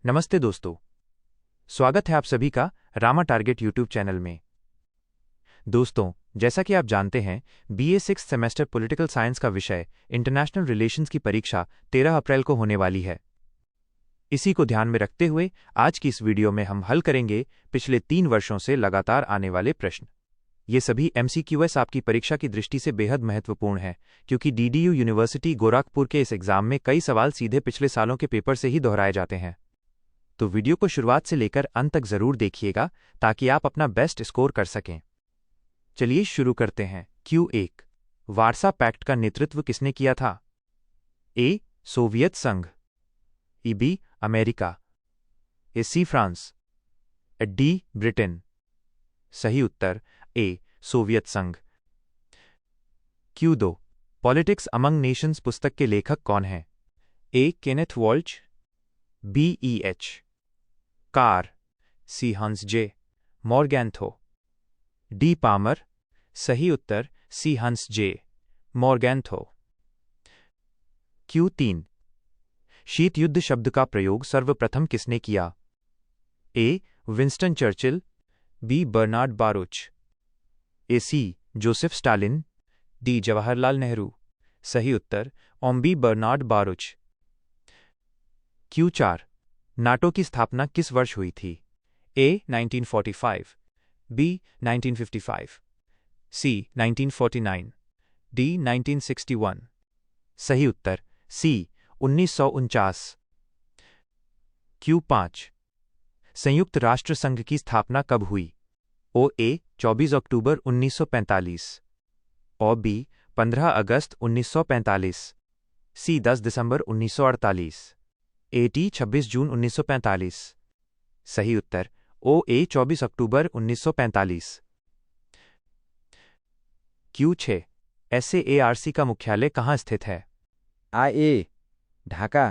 नमस्ते दोस्तों, स्वागत है आप सभी का रामा टारगेट यूट्यूब चैनल में। दोस्तों, जैसा कि आप जानते हैं, बीए 6 सेमेस्टर पॉलिटिकल साइंस का विषय इंटरनेशनल रिलेशंस की परीक्षा 13 अप्रैल को होने वाली है। इसी को ध्यान में रखते हुए आज की इस वीडियो में हम हल करेंगे पिछले 3 वर्षों से लगातार आने वाले प्रश्न। ये सभी MCQS आपकी परीक्षा की दृष्टि से बेहद महत्वपूर्ण है, क्योंकि DDU यूनिवर्सिटी गोरखपुर के इस एग्जाम में कई सवाल सीधे पिछले सालों के पेपर से ही दोहराए जाते हैं। तो वीडियो को शुरुआत से लेकर अंत तक जरूर देखिएगा ताकि आप अपना बेस्ट स्कोर कर सकें। चलिए शुरू करते हैं। Q1, वारसा पैक्ट का नेतृत्व किसने किया था? A, सोवियत संघ, B, America, C, France, D, Britain. सही उत्तर A, सोवियत संघ। Q2, पॉलिटिक्स अमंग नेशंस पुस्तक के लेखक कौन हैं? A, Kenneth Waltz, B, E.H. Carr, C, Hans J मॉर्गैंथो, D, Palmer. सही उत्तर C, हंस जे मॉर्गैंथो। Q3, शीत युद्ध शब्द का प्रयोग सर्वप्रथम किसने किया? A, Winston Churchill, B, Bernard Baruch, C, Joseph Stalin, D, Jawaharlal Nehru. सही उत्तर B, Bernard Baruch. Q4, NATO की स्थापना किस वर्ष हुई थी? A, 1945, B, 1955, C, 1949, D, 1961। सही उत्तर C, 1949। Q5, संयुक्त राष्ट्र संघ की स्थापना कब हुई? A, 24 अक्टूबर 1945, और B, 15 अगस्त 1945, C, 10 दिसंबर 1948, D, 26 जून 1945। सही उत्तर A, 24 अक्टूबर 1945। Q6, SAARC का मुख्यालय कहाँ स्थित है? A, ढाका,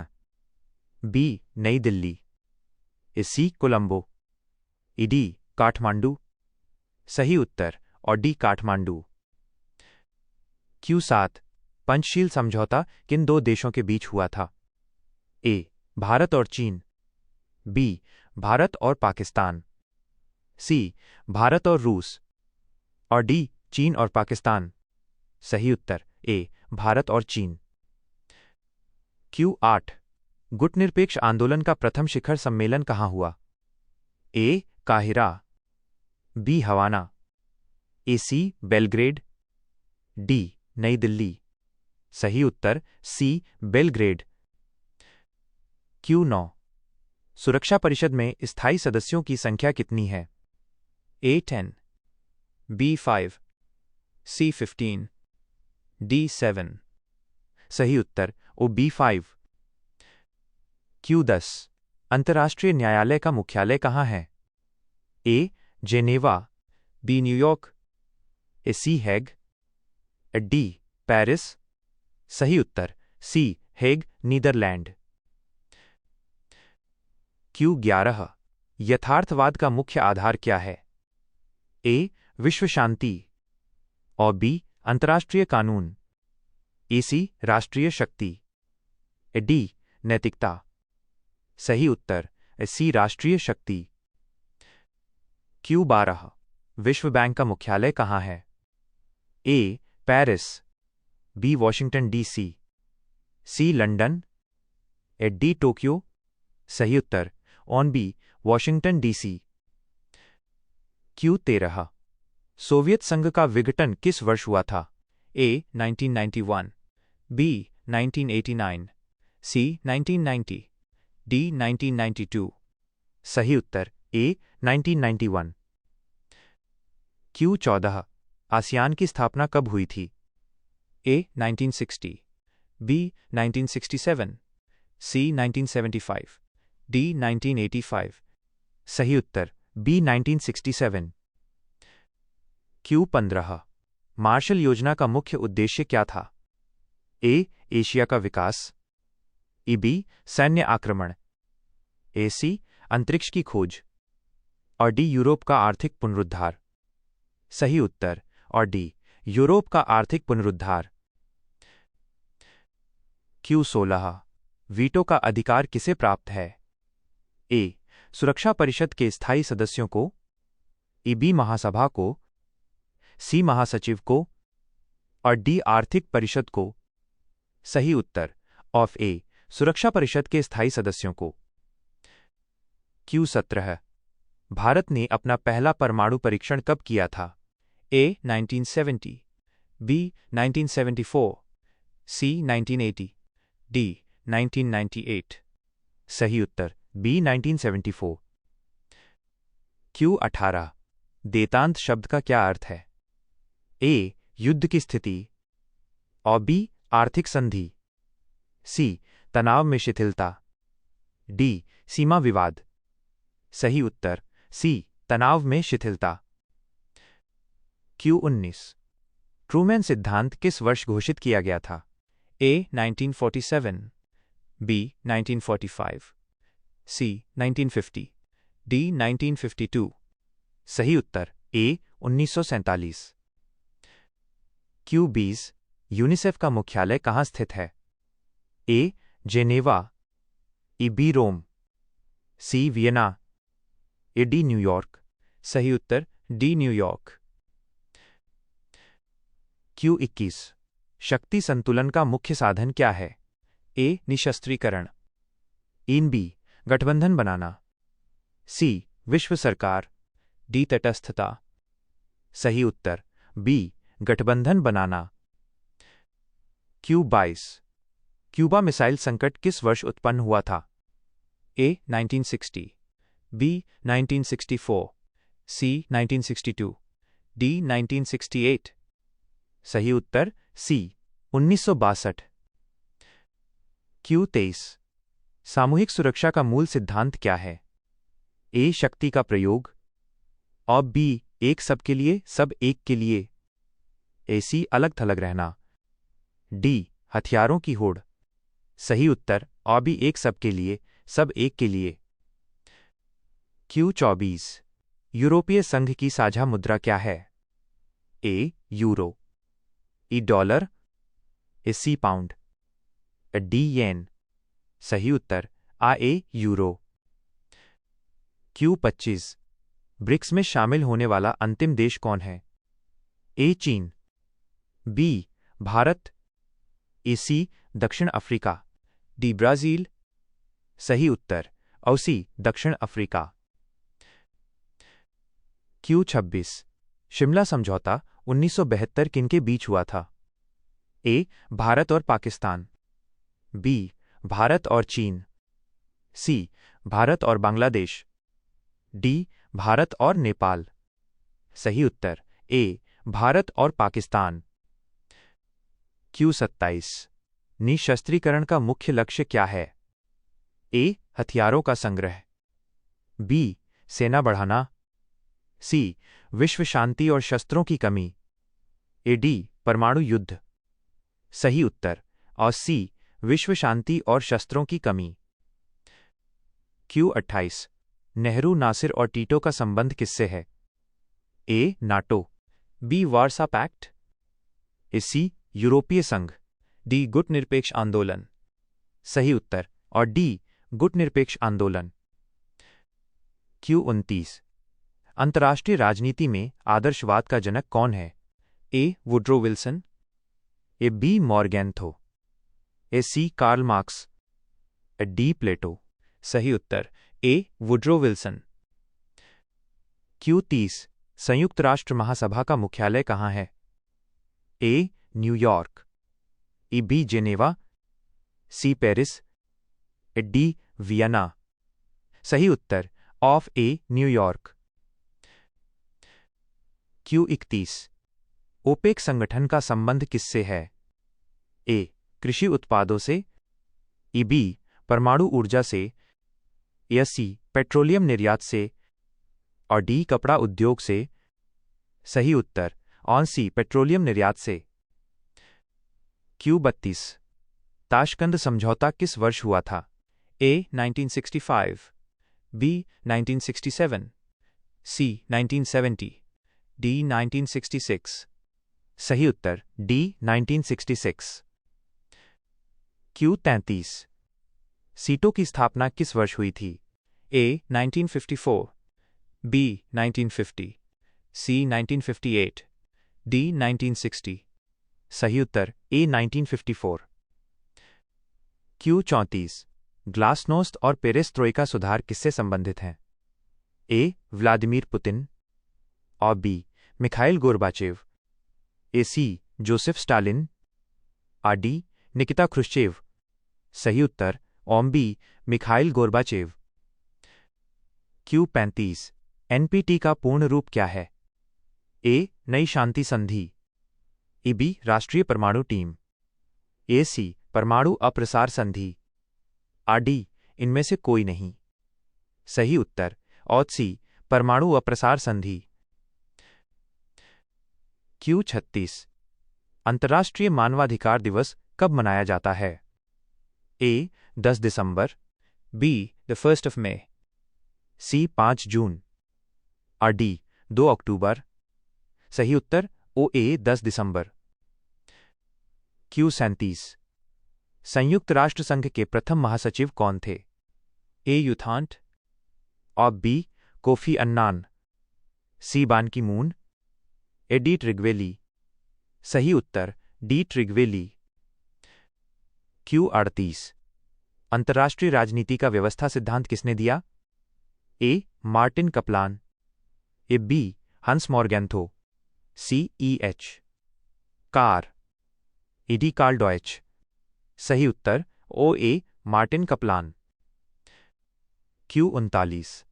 B, नई दिल्ली, C, कोलंबो, D, काठमांडू। सही उत्तर D, काठमांडू। Q7, पंचशील समझौता किन दो देशों के बीच हुआ था? A, भारत और चीन, B, भारत और पाकिस्तान, C, भारत और रूस, और D, चीन और पाकिस्तान। सही उत्तर A, भारत और चीन। Q8, गुटनिरपेक्ष आंदोलन का प्रथम शिखर सम्मेलन कहाँ हुआ? A, Cairo, B, हवाना, C, Belgrade, D, नई दिल्ली। सही उत्तर C, बेलग्रेड। Q9, सुरक्षा परिषद में स्थायी सदस्यों की संख्या कितनी है? A, 10, B, 5, C, 15, D, 7। सही उत्तर B, 5। Q10, अंतर्राष्ट्रीय न्यायालय का मुख्यालय कहाँ है? A, Geneva, B, New York, C, Hague, D, Paris. सही उत्तर C, हेग, नीदरलैंड। Q11, यथार्थवाद का मुख्य आधार क्या है? A, विश्व शांति, और B, अंतर्राष्ट्रीय कानून, C, राष्ट्रीय शक्ति, D, नैतिकता। सही उत्तर C, राष्ट्रीय शक्ति। Q12, विश्व बैंक का मुख्यालय कहाँ है? A, Paris, B, Washington DC, C, London, D, Tokyo. सही उत्तर B, Washington DC। Q13, Soviet संघ का विघटन किस वर्ष हुआ था? A, 1991, B, 1989, C, 1990, D, 1992। सही उत्तर A, 1991। Q14, आसियान की स्थापना कब हुई थी? A, 1960, B, 1967, C, 1975, D, 1985। सही उत्तर B, 1967। Q15, मार्शल योजना का मुख्य उद्देश्य क्या था? A, एशिया का विकास, B, सैन्य आक्रमण, C, अंतरिक्ष की खोज, और D, यूरोप का आर्थिक पुनरुद्धार। सही उत्तर D, यूरोप का आर्थिक पुनरुद्धार। Q16, वीटो का अधिकार किसे प्राप्त है? ए सुरक्षा परिषद के स्थायी सदस्यों को, बी महासभा को, सी महासचिव को और डी आर्थिक परिषद को। सही उत्तर ऑफ ए सुरक्षा परिषद के स्थायी सदस्यों को। Q17 भारत ने अपना पहला परमाणु परीक्षण कब किया था? ए 1970, बी 1974, सी 1980, डी 1998। सही उत्तर बी 1974। Q18 देतांत शब्द का क्या अर्थ है? ए युद्ध की स्थिति और बी आर्थिक संधि, सी तनाव में शिथिलता, डी सीमा विवाद। सही उत्तर सी तनाव में शिथिलता। Q19 ट्रूमैन सिद्धांत किस वर्ष घोषित किया गया था? ए 1947, बी 1945, सी 1950, डी 1952। सही उत्तर ए 1947। Q20 यूनिसेफ का मुख्यालय कहाँ स्थित है? ए जेनेवा, बी रोम, सी वियना, डी न्यूयॉर्क। सही उत्तर डी न्यूयॉर्क। Q21 शक्ति संतुलन का मुख्य साधन क्या है? ए निशस्त्रीकरण, बी गठबंधन बनाना, सी विश्व सरकार, डी तटस्थता। सही उत्तर बी गठबंधन बनाना। Q22 क्यूबा मिसाइल संकट किस वर्ष उत्पन्न हुआ था? ए 1960, बी 1964, सी 1962, डी 1968। सही उत्तर सी 1962। Q23 सामूहिक सुरक्षा का मूल सिद्धांत क्या है? ए शक्ति का प्रयोग और बी एक सबके लिए सब एक के लिए, सी अलग थलग रहना, डी हथियारों की होड़। सही उत्तर और भी एक सबके लिए सब एक के लिए। Q24 यूरोपीय संघ की साझा मुद्रा क्या है? ए यूरो, डॉलर, सी पाउंड, डी येन। सही उत्तर ए यूरो। Q25 ब्रिक्स में शामिल होने वाला अंतिम देश कौन है? ए चीन, बी भारत, सी दक्षिण अफ्रीका, डी ब्राजील। सही उत्तर और सी दक्षिण अफ्रीका। Q26 शिमला समझौता 1972 किनके बीच हुआ था? ए भारत और पाकिस्तान, बी भारत और चीन, सी भारत और बांग्लादेश, डी भारत और नेपाल। सही उत्तर ए भारत और पाकिस्तान। Q27 निशस्त्रीकरण का मुख्य लक्ष्य क्या है? ए हथियारों का संग्रह, बी सेना बढ़ाना, सी विश्व शांति और शस्त्रों की कमी, डी परमाणु युद्ध। सही उत्तर और सी विश्व शांति और शस्त्रों की कमी। Q28 नेहरू, नासिर और टीटो का संबंध किससे है? ए नाटो, बी वार्सा पैक्ट, सी यूरोपीय संघ, डी गुटनिरपेक्ष आंदोलन। सही उत्तर और डी गुटनिरपेक्ष आंदोलन। Q29 अंतर्राष्ट्रीय राजनीति में आदर्शवाद का जनक कौन है? ए वुड्रो विल्सन, बी मॉर्गेंथो, सी कार्ल मार्क्स, डी प्लेटो। सही उत्तर ए वुड्रो विल्सन। Q30 संयुक्त राष्ट्र महासभा का मुख्यालय कहाँ है? ए न्यूयॉर्क, बी जेनेवा, सी पेरिस, डी वियना। सही उत्तर of A New York. Q31 OPEC संगठन का संबंध किससे है? ए कृषि उत्पादों से, बी परमाणु ऊर्जा से, सी पेट्रोलियम निर्यात से और डी कपड़ा उद्योग से। सही उत्तर ऑन सी पेट्रोलियम निर्यात से। Q32 ताशकंद समझौता किस वर्ष हुआ था? ए 1965, बी 1967, सी 1970, डी 1966। सही उत्तर डी 1966। Q33 सीटों की स्थापना किस वर्ष हुई थी? A. 1954, B. 1950, C. 1958, D. 1960। सही उत्तर A. 1954। Q34 ग्लासनोस्ट और पेरेस्ट्रोइका सुधार किससे संबंधित हैं? A. व्लादिमीर पुतिन और B. Mikhail Gorbachev, A. C. Joseph Stalin और D. निकिता ख्रुश्चेव। सही उत्तर Om B. Mikhail Gorbachev. Q35 NPT का पूर्ण रूप क्या है? A. नई शांति संधि, B. राष्ट्रीय परमाणु टीम, A. C. परमाणु अप्रसार संधि और D. इनमें से कोई नहीं। सही उत्तर C. परमाणु अप्रसार संधि। Q36 अंतर्राष्ट्रीय मानवाधिकार दिवस कब मनाया जाता है? A. 10 December, B. 1 May, C. 5 जून और D. 2 अक्टूबर। सही उत्तर A. 10 दिसंबर। Q37 संयुक्त राष्ट्र संघ के प्रथम महासचिव कौन थे? A. यूथांट और B. Kofi Annan, C. बान की मून, A. डी ट्रिग्वेली। सही उत्तर D. ट्रिग्वेली। Q38 अंतर्राष्ट्रीय राजनीति का व्यवस्था सिद्धांत किसने दिया? A. Martin Kaplan, A. B. Hans Morgenthau, C. E. H. Carr, A. D. Karl Deutsch. सही उत्तर A. Martin Kaplan. Q39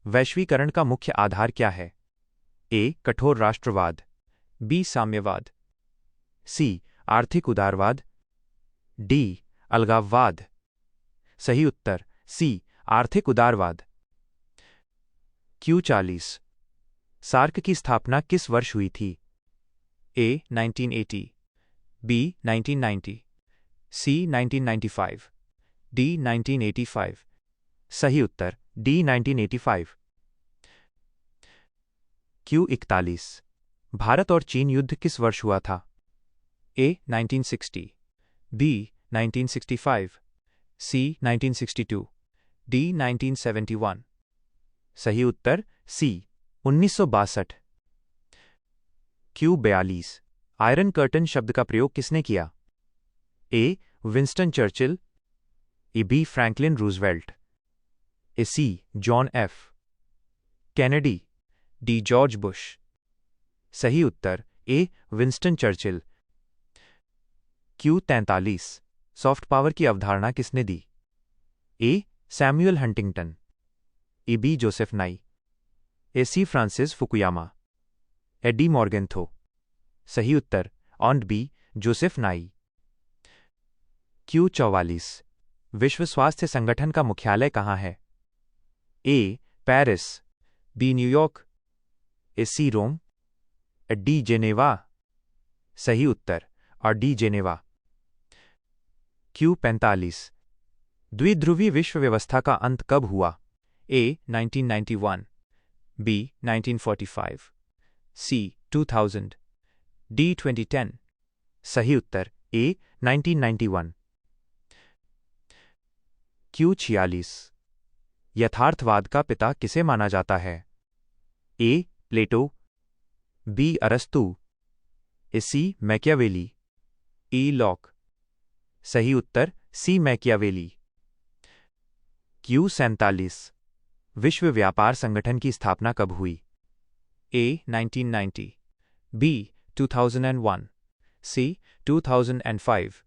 वैश्वीकरण का मुख्य आधार क्या है? A. कठोर राष्ट्रवाद, B. साम्यवाद, C. आर्थिक उदारवाद, D. अलगाववाद। सही उत्तर C. आर्थिक उदारवाद। Q40 सार्क की स्थापना किस वर्ष हुई थी? A. 1980, B. 1990, C. 1995, D. 1985। सही उत्तर D. 1985। Q41 भारत और चीन युद्ध किस वर्ष हुआ था? A. 1960, B. 1965, C. 1962, D. 1971। सही उत्तर C. 1962। Q42 आयरन कर्टन शब्द का प्रयोग किसने किया? A. Winston Churchill, B. Franklin Roosevelt, C. John F. Kennedy, D. George Bush. सही उत्तर A. Winston Churchill. Q43 soft power की अवधारणा किसने दी? A. Samuel Huntington, B. Joseph नाई, C. Francis Fukuyama, D. मॉर्गेंथो। सही उत्तर ऑन B. जोसेफ नाई। Q44 विश्व स्वास्थ्य संगठन का मुख्यालय कहाँ है? A. Paris, B. New York, C. Rome, D. Geneva. सही उत्तर और D. जेनेवा। Q45 द्विध्रुवीय विश्व व्यवस्था का अंत कब हुआ? A. 1991, B. 1945, C. 2000, D. 2010। सही उत्तर A. 1991। Q46 यथार्थवाद का पिता किसे माना जाता है? A. Plato, B. अरस्तु, C. Machiavelli, E. लॉक। सही उत्तर C. मैकियावेली। Q47 विश्व व्यापार संगठन की स्थापना कब हुई? A. 1990, B. 2001, C. 2005,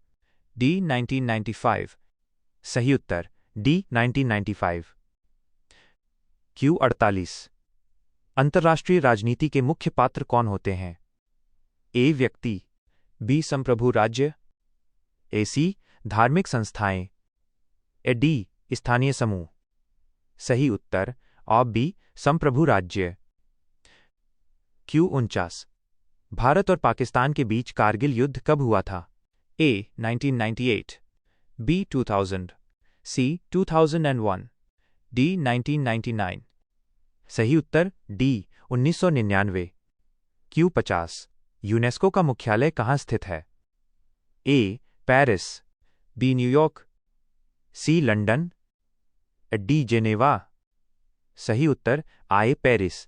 D. 1995। सही उत्तर D. 1995। Q48 अंतर्राष्ट्रीय राजनीति के मुख्य पात्र कौन होते हैं? A. व्यक्ति, B. संप्रभु राज्य, C. धार्मिक संस्थाएं, D. स्थानीय समूह। सही उत्तर B. संप्रभु राज्य। Q49 भारत और पाकिस्तान के बीच कारगिल युद्ध कब हुआ था? A. 1998, B. 2000, C. 2001, D. 1999। सही उत्तर D. 1999। Q50 यूनेस्को का मुख्यालय कहाँ स्थित है? A. Paris, B. New York, C. London, D. Geneva, सही उत्तर आए पेरिस।